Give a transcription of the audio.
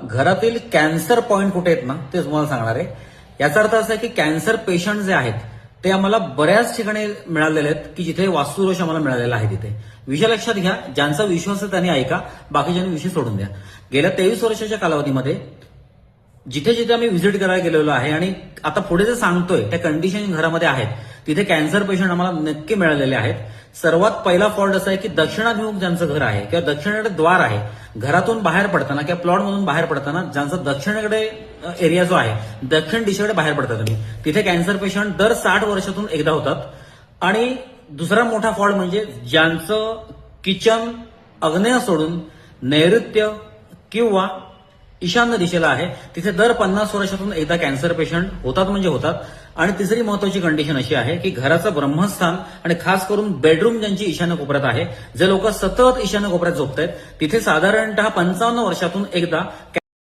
घरातील cancer point कुठे आहेत ना ते तुम्हाला सांगणार आहे. याचा अर्थ असा आहे की कॅन्सर पेशंट जे आहेत ते आम्हाला बऱ्याच ठिकाणी मिळालेले आहेत की जिथे वास्तुदोष आम्हाला मिळालेला आहे. तिथे विषय लक्षात घ्या, ज्यांचा विश्वास आहे त्यांनी ऐका, बाकीच्यांनी विषय सोडून द्या. गेल्या 23 वर्षाच्या कालावधीमध्ये जिथे जिथे आम्ही व्हिजिट करायला गेलेलो आहे आणि आता पुढे जे सांगतोय त्या कंडिशन घरामध्ये आहेत तिथे कॅन्सर पेशंट आम्हाला नक्की मिळालेले आहेत. सर्वात पहिला फॉल्ट असा आहे की दक्षिणाभिमुख ज्यांचं घर आहे किंवा दक्षिणेकडे द्वार आहे, घरातून बाहेर पडताना किंवा प्लॉटमधून बाहेर पडताना ज्यांचा दक्षिणेकडे एरिया जो आहे, दक्षिण दिशेकडे बाहेर पडता तुम्ही, तिथे कॅन्सर पेशंट दर 60 वर्षातून एकदा होतात. आणि दुसरा मोठा फॉल्ट म्हणजे ज्यांचं किचन आग्नेय सोडून नैऋत्य किंवा ईशान्य दिशेला आहे तिथे दर 50 वर्षातून एकदा कॅन्सर पेशंट होतात म्हणजे होतात. आणि तिसरी महत्वाची कंडिशन अशी आहे की घराचं ब्रह्मस्थान आणि खास करून बेडरूम ज्यांची ईशान्य कोपऱ्यात आहे, जे लोक सतत ईशान्य कोपऱ्यात झोपतायत, तिथे साधारणतः 55 वर्षातून एकदा